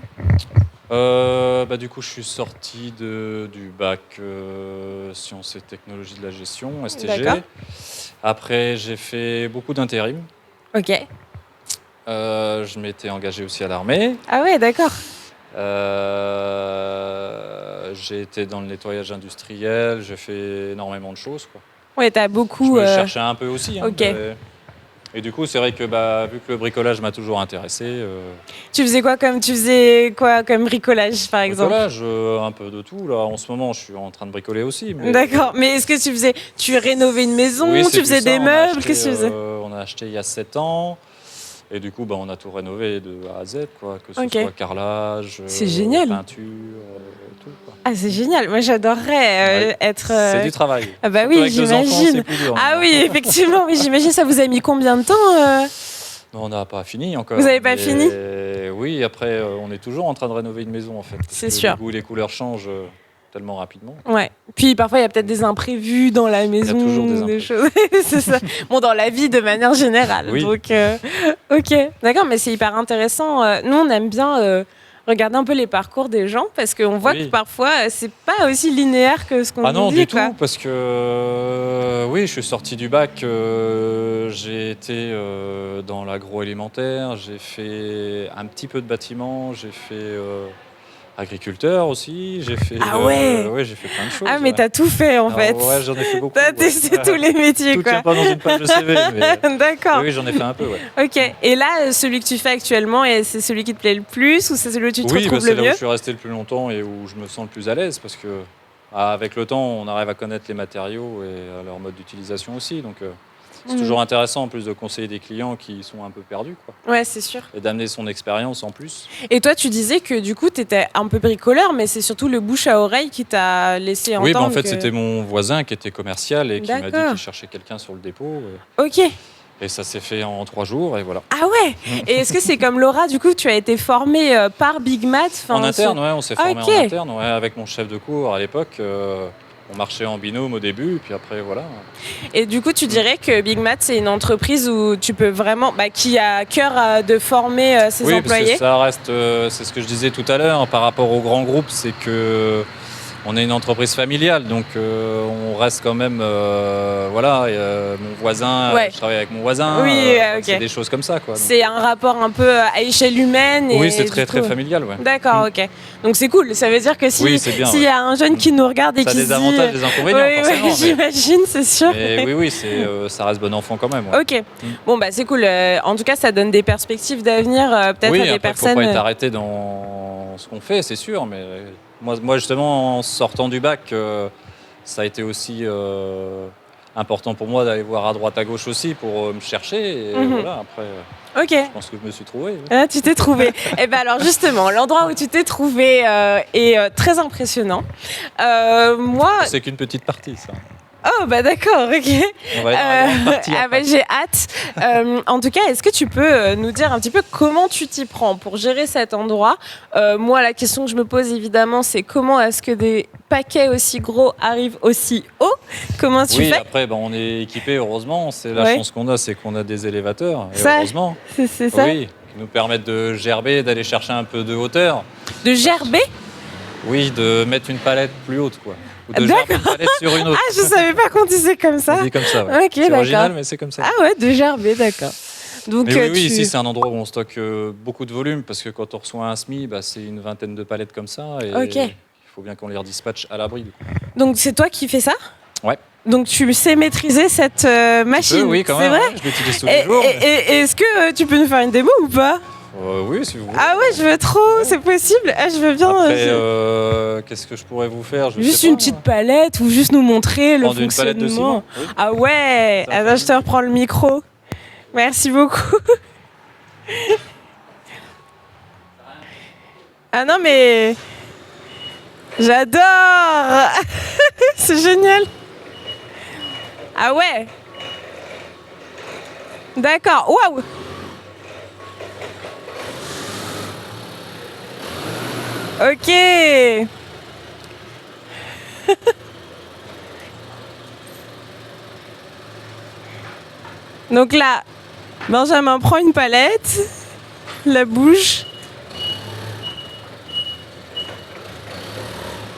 Du coup, je suis sorti du bac sciences et technologies de la gestion, STG. D'accord. Après, j'ai fait beaucoup d'intérim. Ok. Je m'étais engagé aussi à l'armée. Ah ouais, d'accord. J'ai été dans le nettoyage industriel, j'ai fait énormément de choses, quoi. Ouais, t'as beaucoup... Je me cherchais un peu aussi. Ok. Et du coup, c'est vrai que vu que le bricolage m'a toujours intéressé. Tu faisais quoi comme bricolage, par exemple? Bricolage, un peu de tout. Là, en ce moment, je suis en train de bricoler aussi. Mais... D'accord. Mais est-ce que tu rénovais une maison, oui, tu faisais des meubles, qu'est-ce que tu faisais? On a acheté il y a 7 ans. Et du coup, on a tout rénové de A à Z, quoi. Que ce soit carrelage, c'est génial. Peinture, tout, quoi. Ah, c'est génial. Moi, j'adorerais être... C'est du travail. Ah bah surtout oui, avec 2 enfants, j'imagine. c'est plus dur. Ah oui, effectivement. Mais j'imagine, ça vous a mis combien de temps Non, on n'a pas fini encore. Vous n'avez pas fini? Oui, après, on est toujours en train de rénover une maison, en fait. C'est sûr. Les goûts et les couleurs changent tellement rapidement. Ouais. Puis parfois, il y a peut-être des imprévus dans la maison. Il y a toujours des imprévus. Choses. C'est ça. Bon, dans la vie de manière générale. Oui. Donc, ok. D'accord, mais c'est hyper intéressant. Nous, on aime bien regarder un peu les parcours des gens parce qu'on voit que parfois, c'est pas aussi linéaire que ce qu'on nous dit. Ah non, du quoi. tout, parce que oui, je suis sorti du bac, j'ai été dans l'agroalimentaire, j'ai fait un petit peu de bâtiment, j'ai fait agriculteur aussi, j'ai fait... Ah ouais ouais, j'ai fait plein de choses. Ah mais t'as tout fait en fait. Ouais, j'en ai fait beaucoup. T'as testé tous les métiers tout quoi. Tout tient pas dans une page de CV, mais... D'accord. Oui, j'en ai fait un peu, ouais. Ok, et là, celui que tu fais actuellement, c'est celui qui te plaît le plus ou c'est celui où tu te retrouves le mieux? Oui, c'est là où je suis resté le plus longtemps et où je me sens le plus à l'aise parce que avec le temps, on arrive à connaître les matériaux et leur mode d'utilisation aussi, donc... C'est toujours intéressant en plus de conseiller des clients qui sont un peu perdus, quoi. Ouais, c'est sûr. Et d'amener son expérience en plus. Et toi, tu disais que du coup, tu étais un peu bricoleur, mais c'est surtout le bouche à oreille qui t'a laissé entendre. Oui, en fait, c'était mon voisin qui était commercial et qui m'a dit qu'il cherchait quelqu'un sur le dépôt. Ok. Et ça s'est fait en 3 jours et voilà. Ah ouais. Et est-ce que c'est comme Laura, du coup, tu as été formée par Big Matt En interne, ouais, on s'est formé en interne, ouais, avec mon chef de cours à l'époque. On marchait en binôme au début, puis après, voilà. Et du coup, tu dirais que Big Matt, c'est une entreprise où tu peux vraiment, qui a à cœur de former ses employés? Oui, parce que ça reste, c'est ce que je disais tout à l'heure, par rapport aux grands groupes, c'est que on est une entreprise familiale, donc on reste quand même, voilà, mon voisin, je travaille avec mon voisin, c'est des choses comme ça, quoi. Donc, c'est un rapport un peu à échelle humaine. Oui, c'est très familial, ouais. D'accord, ok. Donc c'est cool, ça veut dire que s'il y a un jeune qui nous regarde et qui se dit... Ça a des avantages, des inconvénients, forcément. J'imagine, c'est sûr. Mais oui, ça reste bon enfant quand même. Ouais. Ok, bon c'est cool. En tout cas, ça donne des perspectives d'avenir peut-être à des personnes... Oui, il ne faut pas être arrêté dans ce qu'on fait, c'est sûr, mais... Moi, justement, en sortant du bac, ça a été aussi important pour moi d'aller voir à droite, à gauche aussi pour me chercher. Et voilà, après, je pense que je me suis trouvé. Oui. Ah, tu t'es trouvé. Et ben alors justement, l'endroit où tu t'es trouvé est très impressionnant. Moi, c'est qu'une petite partie, ça. Oh bah d'accord, ok. On va être dans la partie j'ai hâte. En tout cas, est-ce que tu peux nous dire un petit peu comment tu t'y prends pour gérer cet endroit? Moi, la question que je me pose évidemment, c'est comment est-ce que des paquets aussi gros arrivent aussi haut? Comment tu fais? Oui, après, on est équipé, heureusement. C'est la chance qu'on a, c'est qu'on a des élévateurs. Et heureusement. C'est ça. Oui, qui nous permettent de gerber, d'aller chercher un peu de hauteur. De gerber? Oui, de mettre une palette plus haute, quoi. Ou de gerber une palette sur une autre. Ah, je savais pas qu'on disait comme ça. On dit comme ça, ouais. Okay, c'est original, mais c'est comme ça. Ah ouais, de gerber, d'accord. Donc, mais oui, ici, c'est un endroit où on stocke beaucoup de volume, parce que quand on reçoit un SMI, c'est une vingtaine de palettes comme ça, et il faut bien qu'on les redispatche à l'abri. Donc, c'est toi qui fais ça? Ouais. Donc, tu sais maîtriser cette machine? Oui, quand même. C'est vrai? Ouais, je l'utilise tous les jours. Et est-ce que tu peux nous faire une démo ou pas? Oui, si vous voulez. Ah ouais, je veux trop, c'est possible. Ah, je veux bien. Après, qu'est-ce que je pourrais vous faire? Juste une petite palette ou juste nous montrer le fonctionnement. Une palette de ciment. Oui. Ah ouais, je te reprends le micro. Merci beaucoup. Ah non mais j'adore. C'est génial. Ah ouais. D'accord. Waouh. Ok. Donc là, Benjamin prend une palette, la bouge.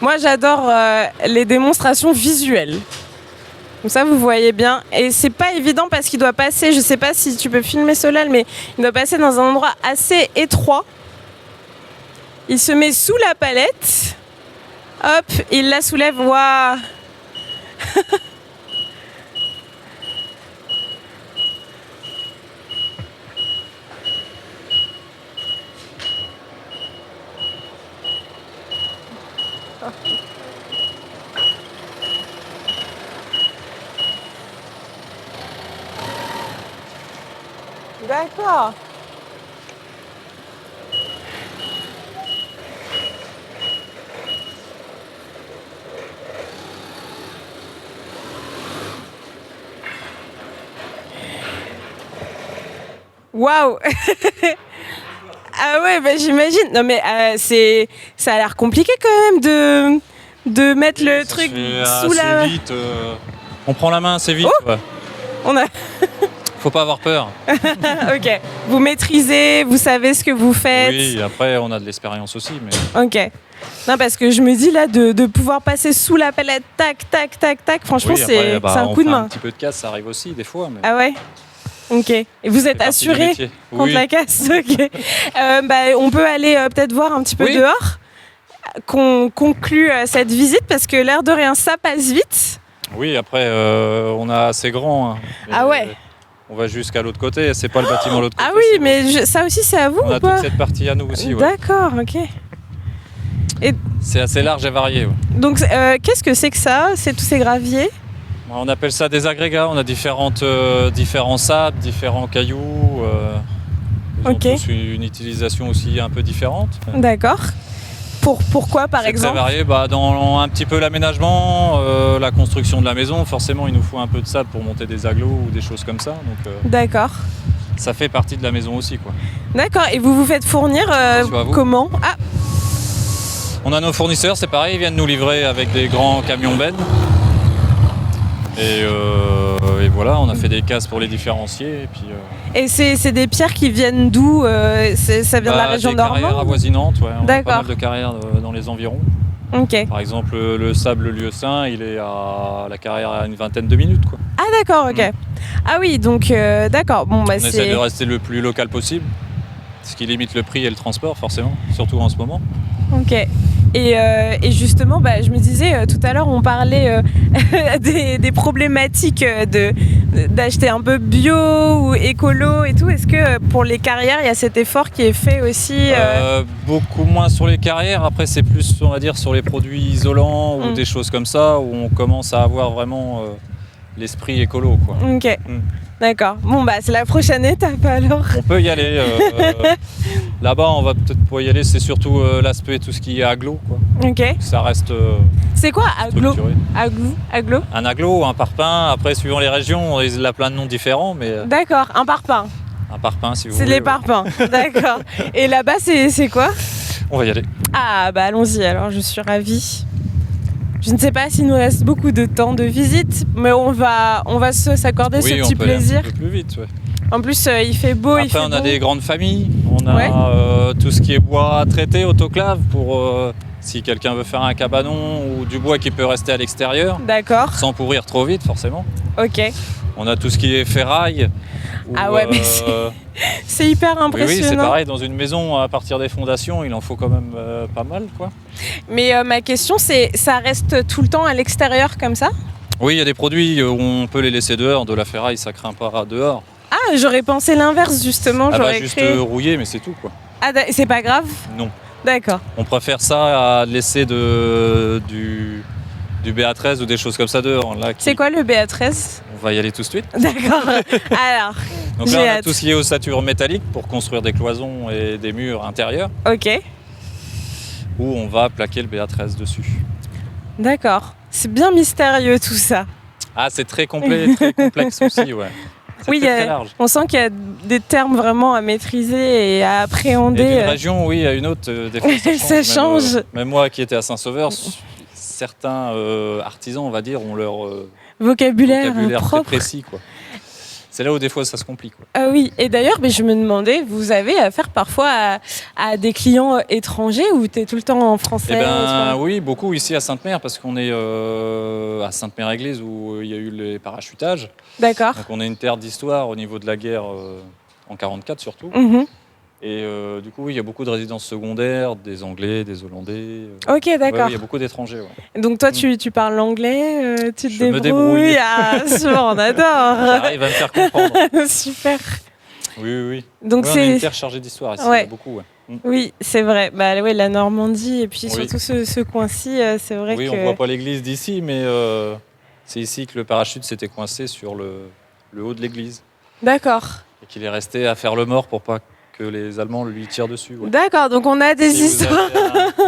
Moi, j'adore les démonstrations visuelles. Donc ça, vous voyez bien. Et c'est pas évident parce qu'il doit passer, je sais pas si tu peux filmer Solal, mais il doit passer dans un endroit assez étroit. Il se met sous la palette. Hop, il la soulève. Waouh. D'accord. Waouh. Ah ouais, bah j'imagine. Non mais ça a l'air compliqué quand même de mettre le truc sous la... Vite, on prend la main assez vite. Oh, ouais. On a... Faut pas avoir peur. Ok. Vous maîtrisez, vous savez ce que vous faites. Oui, après on a de l'expérience aussi. Mais... Ok. Non, parce que je me dis là, de pouvoir passer sous la palette, tac, tac, tac, tac, franchement, oui, après, c'est un coup de main. Un petit peu de casse, ça arrive aussi des fois. Mais... Ah ouais. Ok. Et vous êtes assuré contre la casse. Ok. On peut aller peut-être voir un petit peu dehors, qu'on conclue cette visite, parce que l'air de rien, ça passe vite. Oui, après, on a assez grand. Hein. Ah ouais. On va jusqu'à l'autre côté, c'est pas le bâtiment de l'autre côté. Ah oui, mais ça aussi, c'est à vous on ou a pas? toute cette partie à nous aussi. Ouais. D'accord, ok. Et... C'est assez large et varié. Ouais. Donc, qu'est-ce que c'est que ça? C'est tous ces graviers? On appelle ça des agrégats. On a différents sables, différents cailloux. Ils ont tous une utilisation aussi un peu différente. D'accord. Pourquoi, par exemple? C'est très varié. Dans un petit peu l'aménagement, la construction de la maison, forcément, il nous faut un peu de sable pour monter des agglos ou des choses comme ça. Donc, d'accord. Ça fait partie de la maison aussi, quoi. D'accord. Et vous vous faites fournir comment? Ah. On a nos fournisseurs, c'est pareil, ils viennent nous livrer avec des grands camions bennes. Et voilà, on a fait des cases pour les différencier. Et c'est des pierres qui viennent d'où? Ça vient de la région normande? Des carrières avoisinantes, ouais. On a pas mal de carrières dans les environs. Okay. Par exemple, le sable lieusaint, il est à la carrière à une vingtaine de minutes, quoi. Ah d'accord, ok. Ah oui, donc d'accord. Bon, on essaie de rester le plus local possible, ce qui limite le prix et le transport, forcément, surtout en ce moment. Ok. Et justement, je me disais, tout à l'heure, on parlait des problématiques d'acheter un peu bio ou écolo et tout. Est-ce que pour les carrières, il y a cet effort qui est fait aussi Beaucoup moins sur les carrières. Après, c'est plus, on va dire, sur les produits isolants ou des choses comme ça, où on commence à avoir vraiment l'esprit écolo, quoi. Ok. D'accord. Bon, c'est la prochaine étape alors. On peut y aller. Là-bas, on va peut-être pas y aller. C'est surtout l'aspect, tout ce qui est aglo, quoi. Ok. Ça reste. C'est quoi aglo? Aglo? Un aglo, un parpaing. Après, suivant les régions, il a plein de noms différents, mais. D'accord. Un parpaing. Un parpaing, si vous voulez. C'est les parpaings. D'accord. Et là-bas, c'est quoi? On va y aller. Ah, allons-y. Alors, je suis ravie. Je ne sais pas s'il nous reste beaucoup de temps de visite, mais on va s'accorder ce petit plaisir. Un peu plus vite, ouais. En plus, il fait beau. Après, on a des grandes familles. On a tout ce qui est bois traité, autoclave, pour si quelqu'un veut faire un cabanon ou du bois qui peut rester à l'extérieur. D'accord. Sans pourrir trop vite, forcément. Ok. On a tout ce qui est ferraille. Ah ouais, mais c'est hyper impressionnant. Oui, c'est pareil, dans une maison, à partir des fondations, il en faut quand même pas mal, quoi. Mais ma question, c'est, ça reste tout le temps à l'extérieur comme ça? Oui, il y a des produits où on peut les laisser dehors. De la ferraille, ça craint pas dehors. Ah, j'aurais pensé l'inverse, justement. J'aurais juste rouiller, mais c'est tout, quoi. Ah, c'est pas grave? Non. D'accord. On préfère ça à laisser du BA13 ou des choses comme ça dehors. C'est quoi le BA13? On va y aller tout de suite. D'accord. Alors, donc là, on a tout ce qui est ossature métallique pour construire des cloisons et des murs intérieurs. Ok. Où on va plaquer le BA13 dessus. D'accord. C'est bien mystérieux tout ça. Ah, c'est très complet, très complexe aussi, ouais. Oui, très large. On sent qu'il y a des termes vraiment à maîtriser et à appréhender. Et d'une région, oui, à une autre, des fois ça change. Même moi qui étais à Saint-Sauveur, certains artisans, on va dire, ont leur vocabulaire très propre. précis, quoi. c'est là où des fois ça se complique. Oui, et d'ailleurs, je me demandais, vous avez affaire parfois à des clients étrangers ou tu es tout le temps en français? Oui, beaucoup ici à Sainte-Mère, parce qu'on est à Sainte-Mère-Église où il y a eu les parachutages. D'accord. Donc on est une terre d'histoire au niveau de la guerre en 1944 surtout. Et du coup, il y a beaucoup de résidences secondaires, des Anglais, des Hollandais. Ok, d'accord. Il y a beaucoup d'étrangers. Donc toi, tu parles l'anglais, tu te débrouilles. Me débrouille. Ah, on adore. J'arrive à me faire comprendre. Super. Oui. Donc on est une terre chargée d'histoire ici, il y a beaucoup. Oui, c'est vrai. La Normandie et puis surtout ce coin-ci, c'est vrai que... Oui, on ne voit pas l'église d'ici, mais c'est ici que le parachute s'était coincé sur le haut de l'église. D'accord. Et qu'il est resté à faire le mort pour pas que les Allemands lui tirent dessus. D'accord, donc on a des histoires.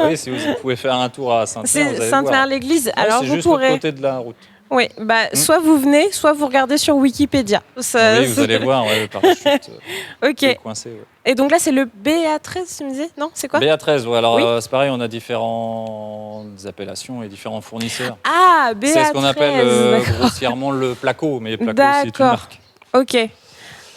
Oui, si vous pouvez faire un tour à Sainte-Mère, c'est Sainte-Mère-l'Église. Alors c'est vous juste pourrez... l'autre côté de la route. Oui, soit vous venez, soit vous regardez sur Wikipédia. Vous allez voir le parachute est coincé. Et donc là, c'est le BA13, tu me disais? Non, c'est quoi? BA13, alors c'est pareil, on a différentes appellations et différents fournisseurs. Ah, BA13. C'est ce qu'on appelle grossièrement le placo, mais placo, c'est une marque. Ok.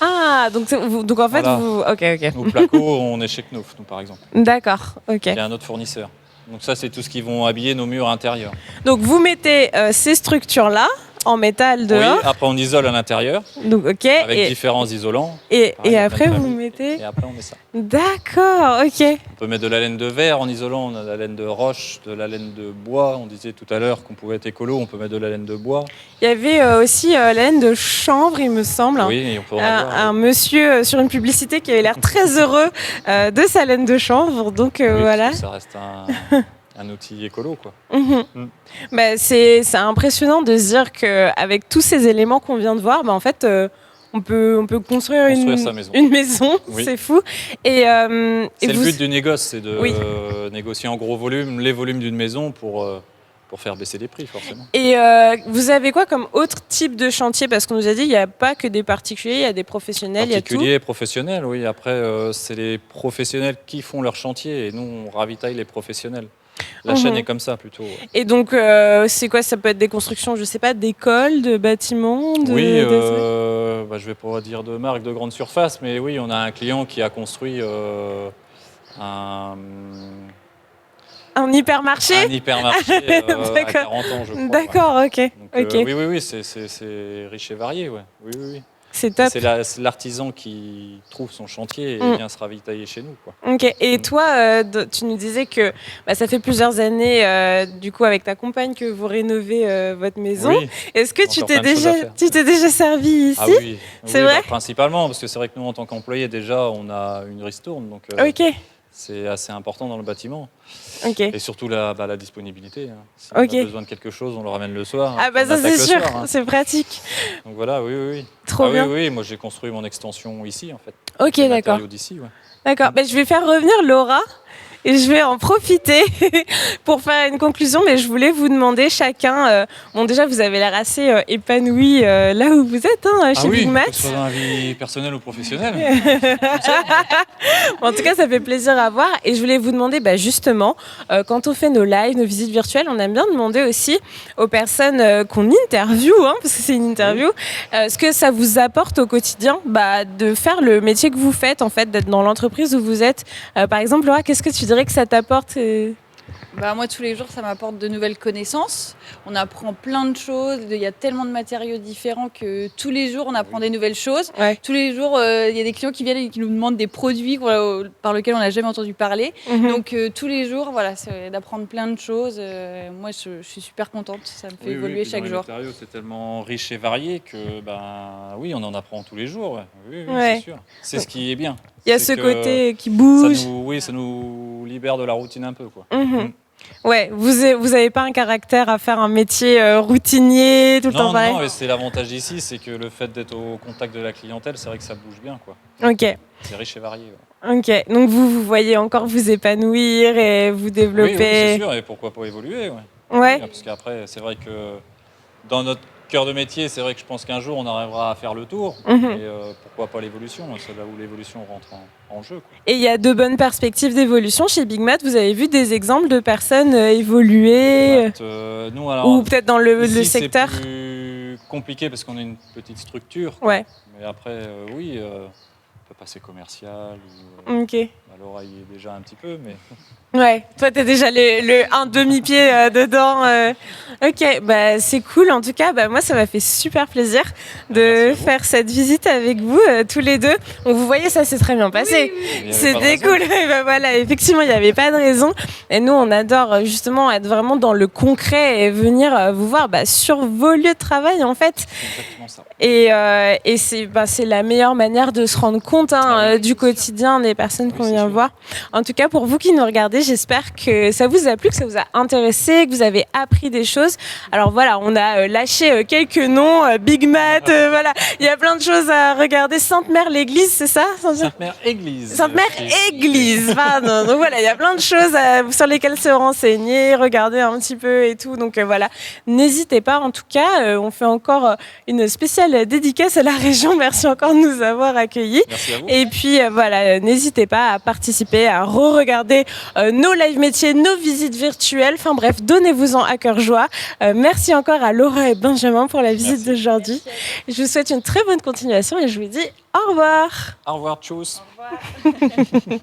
Ah, donc en fait, vous... Ok. Au placo, on est chez Knauf, nous, par exemple. D'accord, ok. Il y a un autre fournisseur. Donc ça, c'est tout ce qui vont habiller nos murs intérieurs. Donc vous mettez ces structures-là en métal dehors. Oui, après on isole à l'intérieur. Donc avec différents isolants. Et après vous mettez. Et après on met ça. D'accord, ok. On peut mettre de la laine de verre en isolant, on a de la laine de roche, de la laine de bois. On disait tout à l'heure qu'on pouvait être écolo, on peut mettre de la laine de bois. Il y avait aussi la laine de chanvre, il me semble. Oui, on peut en avoir. Un monsieur sur une publicité qui avait l'air très heureux de sa laine de chanvre. Donc voilà. Ça reste un outil écolo, quoi. C'est impressionnant de se dire qu'avec tous ces éléments qu'on vient de voir, en fait, on peut construire une maison. Oui. C'est fou. C'est le but du négoce, c'est de négocier en gros volume les volumes d'une maison pour faire baisser les prix, forcément. Et vous avez quoi comme autre type de chantier? Parce qu'on nous a dit qu'il n'y a pas que des particuliers, il y a des professionnels, il y a tout. Particuliers et professionnels, oui. Après, c'est les professionnels qui font leur chantier et nous, on ravitaille les professionnels. La chaîne est comme ça, plutôt. Et donc, c'est quoi? Ça peut être des constructions, je sais pas, d'écoles, de bâtiments Oui, je vais pas dire de marque de grande surface, mais oui, on a un client qui a construit un hypermarché? Un hypermarché à 40 ans, je crois. D'accord, ok. Donc, oui, c'est riche et varié, ouais. Oui. C'est top. C'est l'artisan qui trouve son chantier et vient se ravitailler chez nous, quoi. Ok. Et toi, tu nous disais que ça fait plusieurs années, du coup, avec ta compagne, que vous rénovez votre maison. Oui. Est-ce que tu t'es déjà servi ici? Ah oui, c'est vrai. Principalement, parce que c'est vrai que nous, en tant qu'employés, déjà, on a une ristourne, donc c'est assez important dans le bâtiment. Et surtout la disponibilité. Si on a besoin de quelque chose, on le ramène le soir. Ah ça c'est sûr, c'est pratique. Donc voilà, oui. Trop bien. Oui, moi j'ai construit mon extension ici, en fait. Ok, d'accord. D'ici, ouais. D'accord, je vais faire revenir Laura. Et je vais en profiter pour faire une conclusion, mais je voulais vous demander chacun, déjà vous avez l'air assez épanoui là où vous êtes, chez Big Mat. Que ce soit dans la vie personnelle ou professionnelle. En tout cas, ça fait plaisir à voir. Et je voulais vous demander, justement, quand on fait nos lives, nos visites virtuelles, on aime bien demander aussi aux personnes qu'on interviewe, parce que c'est une interview, ce que ça vous apporte au quotidien de faire le métier que vous faites, en fait, d'être dans l'entreprise où vous êtes. Par exemple, Laura, qu'est-ce que tu dirais que ça t'apporte? Moi, tous les jours, ça m'apporte de nouvelles connaissances. On apprend plein de choses. Il y a tellement de matériaux différents que tous les jours, on apprend des nouvelles choses. Ouais. Tous les jours, il y a des clients qui viennent et qui nous demandent des produits par lesquels on n'a jamais entendu parler. Donc, tous les jours, c'est d'apprendre plein de choses. Moi, je suis super contente. Ça me fait évoluer chaque jour. Les matériaux, c'est tellement riche et varié que, on en apprend tous les jours. Oui, c'est sûr. C'est ce qui est bien. Il y a ce côté qui bouge. Ça nous libère de la routine un peu, quoi. Ouais, vous avez pas un caractère à faire un métier routinier tout le temps pareil? Non, mais c'est l'avantage ici, c'est que le fait d'être au contact de la clientèle, c'est vrai que ça bouge bien, quoi. Ok. C'est riche et varié. Ok, donc vous voyez encore vous épanouir et vous développer. Oui, c'est sûr, et pourquoi pas évoluer, ouais. Parce qu'après, c'est vrai que dans notre cœur de métier, c'est vrai que je pense qu'un jour on arrivera à faire le tour. Et pourquoi pas l'évolution? C'est là où l'évolution rentre en jeu, quoi. Et il y a de bonnes perspectives d'évolution chez Big Mat. Vous avez vu des exemples de personnes évoluer nous, alors, ou peut-être dans le ici, secteur? c'est plus compliqué parce qu'on est une petite structure. Ouais. Mais après, oui, on peut passer commercial. Ou, Ok. l'oreille est déjà un petit peu, mais... Ouais, toi t'es déjà un demi-pied dedans. Ok, bah c'est cool. En tout cas, bah moi ça m'a fait super plaisir de faire cette visite avec vous tous les deux. Donc vous voyez, ça s'est très bien passé. Oui. C'était cool. Bah, voilà, effectivement, il n'y avait pas de raison. Et nous, on adore justement être vraiment dans le concret et venir vous voir sur vos lieux de travail en fait. C'est exactement ça. Et c'est la meilleure manière de se rendre compte du quotidien des personnes qu'on vient voir. En tout cas, pour vous qui nous regardez, j'espère que ça vous a plu, que ça vous a intéressé, que vous avez appris des choses. Alors voilà, on a lâché quelques noms, Big Mat, voilà, il y a plein de choses à regarder. Sainte-Mère l'Église, c'est ça? Sainte-Mère Église. Sainte-Mère Église, pardon. Donc voilà, il y a plein de choses sur lesquelles se renseigner, regarder un petit peu et tout. Donc voilà, n'hésitez pas. En tout cas, on fait encore une spéciale dédicace à la région. Merci encore de nous avoir accueillis. Merci à vous. Et puis voilà, n'hésitez pas à participer, à re-regarder nos live métiers, nos visites virtuelles. Enfin bref, donnez-vous-en à cœur joie. Merci encore à Laura et Benjamin pour la visite d'aujourd'hui. Je vous souhaite une très bonne continuation et je vous dis au revoir. Au revoir, tchuss. Au revoir.